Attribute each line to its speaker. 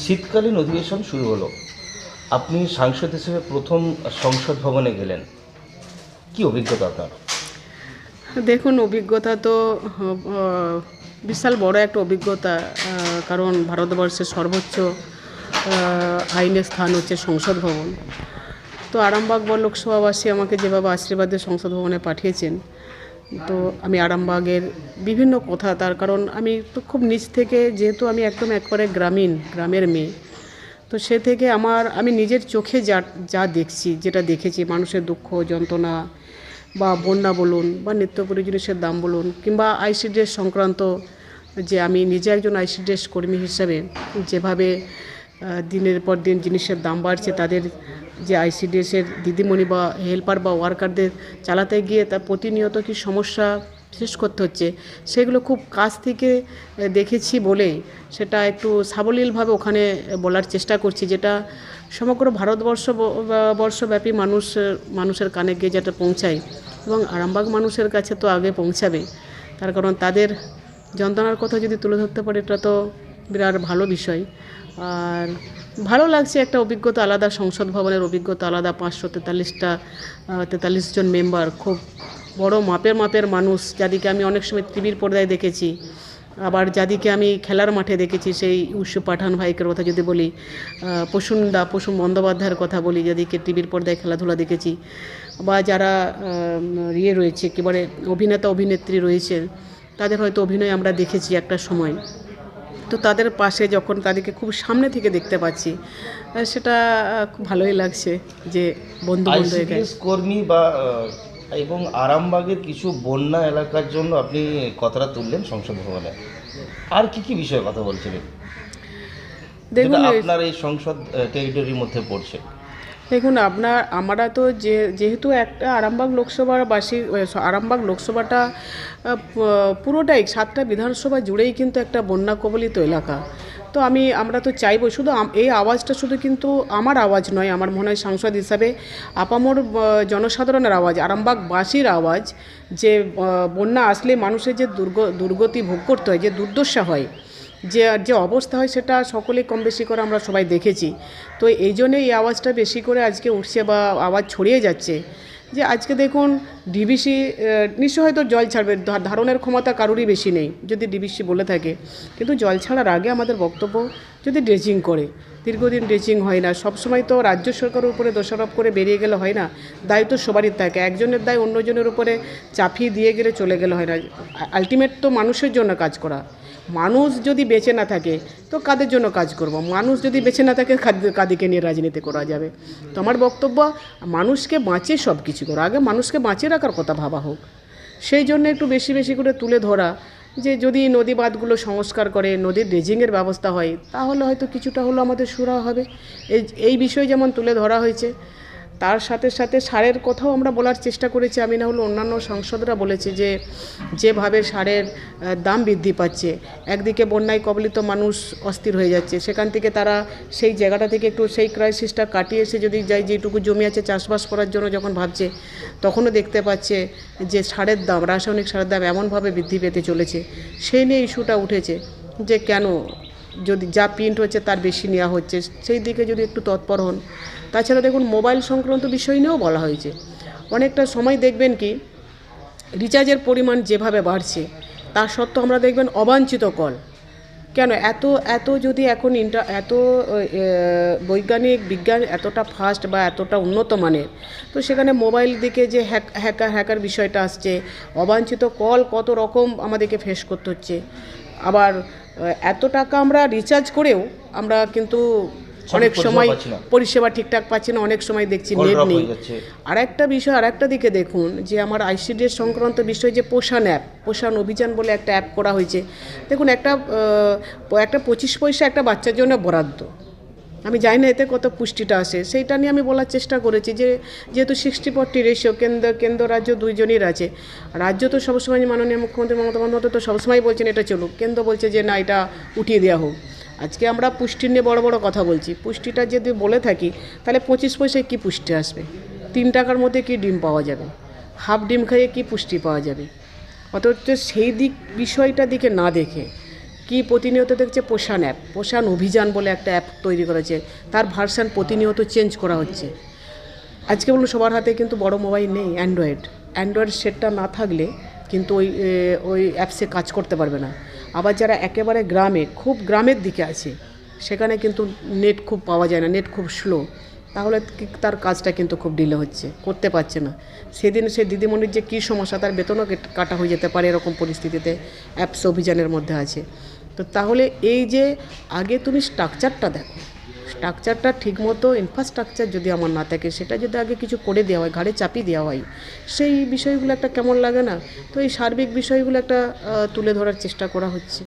Speaker 1: শীতকালীন অধিবেশন শুরু হলো। আপনি সাংসদ হিসেবে প্রথম সংসদ ভবনে গেলেন। কি অভিজ্ঞতা আপনার?
Speaker 2: দেখুন, অভিজ্ঞতা তো বিশাল বড় একটা অভিজ্ঞতা। কারণ ভারতবর্ষের সর্বোচ্চ আইনের স্থান হচ্ছে সংসদ ভবন। তো আরামবাগ লোকসভাবাসী আমাকে যেভাবে আশীর্বাদের সংসদ ভবনে পাঠিয়েছেন, তো আমি আরামবাগের বিভিন্ন কথা, তার কারণ আমি তো খুব নিচ থেকে, যেহেতু আমি একদম একবারে গ্রামের মেয়ে, তো সে থেকে আমি নিজের চোখে যা দেখছি, যেটা দেখেছি, মানুষের দুঃখ যন্ত্রণা বা বন্যা বলুন বা নিত্য প্রয়োজনীয় দাম বলুন কিংবা আইসিডিএস সংক্রান্ত, যে আমি নিজে একজন আইসিডিএস কর্মী হিসাবে যেভাবে দিনের পর দিন জিনিসের দাম বাড়ছে, তাদের যে আইসিডিএসের দিদিমণি বা হেল্পার বা ওয়ার্কারদের চালাতে গিয়ে তার প্রতিনিয়ত কি সমস্যা শেষ করতে হচ্ছে, সেগুলো খুব কাছ থেকে দেখেছি বলেই সেটা একটু সাবলীলভাবে ওখানে বলার চেষ্টা করছি, যেটা সমগ্র বর্ষব্যাপী মানুষের কানে গিয়ে যেটা পৌঁছায় এবং আরামবাগ মানুষের কাছে তো আগে পৌঁছাবে। তার কারণ তাদের যন্ত্রণার কথা যদি তুলে ধরতে পারে, এটা তো বিরাট ভালো বিষয়। আর ভালো লাগছে, একটা অভিজ্ঞতা আলাদা, সংসদ ভবনের অভিজ্ঞতা আলাদা। 543 জন মেম্বার, খুব বড় মাপের মানুষ, যাদেরকে আমি অনেক সময় টিভির পর্দায় দেখেছি, আবার যাদেরকে আমি খেলার মাঠে দেখেছি, সেই ইউসুফ পাঠান ভাইকের কথা যদি বলি, প্রসূন বন্দ্যোপাধ্যায়ের কথা বলি, যাদেরকে টিভির পর্দায় খেলাধুলা দেখেছি, বা যারা রয়েছে একেবারে অভিনেতা অভিনেত্রী রয়েছে, তাদের হয়তো অভিনয় আমরা দেখেছি একটা সময়, তো তাদের পাশে যখন তাদেরকে খুব সামনে থেকে দেখতে পাচ্ছি, সেটা খুব ভালোই লাগছে যে বন্ধু
Speaker 1: আইসিডিএস কর্মী বা এবং আরামবাগের কিছু বন্যা এলাকার জন্য আপনি কথাটা তুললেন সংসদ ভবনে। আর কি বিষয়ে কথা বলছিলেন, যেটা আপনার এই সংসদ টেরিটরির মধ্যে পড়ছে?
Speaker 2: দেখুন, আমরা তো যেহেতু একটা আরামবাগ লোকসভাটা পুরোটাই 7টা বিধানসভা জুড়েই কিন্তু একটা বন্যা কবলিত এলাকা। তো আমরা তো চাইবো, শুধু এই আওয়াজটা শুধু কিন্তু আমার আওয়াজ নয়, আমার মনে হয় সাংসদ হিসাবে আপামর জনসাধারণের আওয়াজ, আরামবাগবাসীর আওয়াজ, যে বন্যা আসলে মানুষের যে দুর্গতি ভোগ করতে হয়, যে দুর্দশা হয়, যে অবস্থা হয়, সেটা সকলেই কম বেশি করে আমরা সবাই দেখেছি। তো এই জন্যই এই আওয়াজটা বেশি করে আজকে উঠছে বা আওয়াজ ছড়িয়ে যাচ্ছে, যে আজকে দেখুন ডিবিসি নিশ্চয় হয়তো জল ছাড়বে, ধারণের ক্ষমতা কারোরই বেশি নেই যদি ডিবিসি বলে থাকে, কিন্তু জল ছাড়ার আগে আমাদের বক্তব্য, যদি ড্রেজিং করে, দীর্ঘদিন ড্রেজিং হয় না, সবসময় তো রাজ্য সরকারের উপরে দোষারোপ করে বেরিয়ে গেলে হয় না, দায়িত্ব সবারই থাকে, একজনের দায় অন্যজনের উপরে চাপিয়ে দিয়ে গেলে চলে গেলে হয় না। আলটিমেট তো মানুষের জন্য কাজ করা। মানুষ যদি বেঁচে না থাকে তো কাদের জন্য কাজ করব? মানুষ যদি বেঁচে না থাকে, কাদেরকে নিয়ে রাজনীতি করা যাবে? তো আমার বক্তব্য, মানুষকে বাঁচিয়ে সব কিছু করো, আগে মানুষকে বাঁচিয়ে রাখার কথা ভাবা হোক। সেই জন্য একটু বেশি করে তুলে ধরা, যে যদি নদী বাঁধগুলো সংস্কার করে, নদীর ড্রেজিংয়ের ব্যবস্থা হয়, তাহলে হয়তো কিছুটা হলো আমাদের সুরাহা হবে। এই বিষয় যেমন তুলে ধরা হয়েছে, তার সাথে সাথে সারের কথাও আমরা বলার চেষ্টা করেছি। আমি না হলে অন্যান্য সাংসদরা বলেছে যে যেভাবে সারের দাম বৃদ্ধি পাচ্ছে, একদিকে বন্যায় কবলিত মানুষ অস্থির হয়ে যাচ্ছে, সেখান থেকে তারা সেই জায়গাটা থেকে একটু সেই ক্রাইসিসটা কাটিয়ে এসে যদি যায়, যেটুকু জমি আছে চাষবাস করার জন্য যখন ভাবছে, তখনও দেখতে পাচ্ছে যে সারের দাম, রাসায়নিক সারের দাম এমনভাবে বৃদ্ধি পেতে চলেছে। সেই নিয়ে ইস্যুটা উঠেছে যে কেন, যদি যা প্রিন্ট হচ্ছে তার বেশি নেওয়া হচ্ছে, সেই দিকে যদি একটু তৎপর হন। তাছাড়া দেখুন, মোবাইল সংক্রান্ত বিষয় নিয়েও বলা হয়েছে। অনেকটা সময় দেখবেন কি, রিচার্জের পরিমাণ যেভাবে বাড়ছে, তা সত্ত্বেও আমরা দেখবেন অবাঞ্ছিত কল। কেন এত যদি এখন এত বিজ্ঞান এতটা ফাস্ট বা এতটা উন্নত মানের, তো সেখানে মোবাইল দিকে যে হ্যাকার বিষয়টা আসছে, অবাঞ্ছিত কল কত রকম আমাদেরকে ফেস করতে হচ্ছে। আবার এত টাকা আমরা রিচার্জ করেও আমরা কিন্তু অনেক সময় পরিষেবা ঠিকঠাক পাচ্ছি না, অনেক সময় দেখছি নেট নেই। আর একটা বিষয়, আর একটা দিকে দেখুন, যে আমার আইসিডিএস সংক্রান্ত বিষয়, যে পোষণ অভিযান বলে একটা অ্যাপ করা হয়েছে। দেখুন, একটা 25 পয়সা একটা বাচ্চার জন্য বরাদ্দ, আমি জানি না এতে কত পুষ্টিটা আসে, সেইটা নিয়ে আমি বলার চেষ্টা করেছি, যে যেহেতু 60-40 রেশিও, কেন্দ্র রাজ্য দুইজনের আছে। রাজ্য তো সবসময় মাননীয় মুখ্যমন্ত্রী মমতা বন্দ্যোপাধ্যায় তো সবসময় বলছেন এটা চলুক, কেন্দ্র বলছে যে না, এটা উঠিয়ে দেওয়া হোক। আজকে আমরা পুষ্টি নিয়ে বড় কথা বলছি, পুষ্টিটা যদি বলে থাকি, তাহলে 25 পয়সায় কী পুষ্টি আসবে? 3 টাকার মধ্যে কি ডিম পাওয়া যাবে? হাফ ডিম খাইয়ে কি পুষ্টি পাওয়া যাবে? অথচ সেই বিষয়টা দিকে না দেখে কি প্রতিনিয়ত দেখছে পোষণ অ্যাপ, পোষণ অভিযান বলে একটা অ্যাপ তৈরি করেছে, তার ভার্সান প্রতিনিয়ত চেঞ্জ করা হচ্ছে। আজকে বলুন সবার হাতে কিন্তু বড় মোবাইল নেই, অ্যান্ড্রয়েড সেটটা না থাকলে কিন্তু ওই অ্যাপসে কাজ করতে পারবে না। আবার যারা একেবারে খুব গ্রামের দিকে আছে, সেখানে কিন্তু নেট খুব পাওয়া যায় না, নেট খুব স্লো, তাহলে তার কাজটা কিন্তু খুব ডিলে হচ্ছে, করতে পারছে না। সেদিন সে দিদিমণির যে কী সমস্যা, তার বেতনও কাটা হয়ে যেতে পারে, এরকম পরিস্থিতিতে অ্যাপস অভিযানের মধ্যে আছে। তো তাহলে এই যে আগে তুমি স্ট্রাকচারটা দেখো, স্ট্রাকচারটা ঠিকমতো ইনফ্রাস্ট্রাকচার যদি আমার না থাকে, সেটা যদি আগে কিছু করে দেওয়া হয়, ঘাড়ে চাপিয়ে দেওয়া হয়, সেই বিষয়গুলো একটা কেমন লাগে না? তো এই সার্বিক বিষয়গুলো একটা তুলে ধরার চেষ্টা করা হচ্ছে।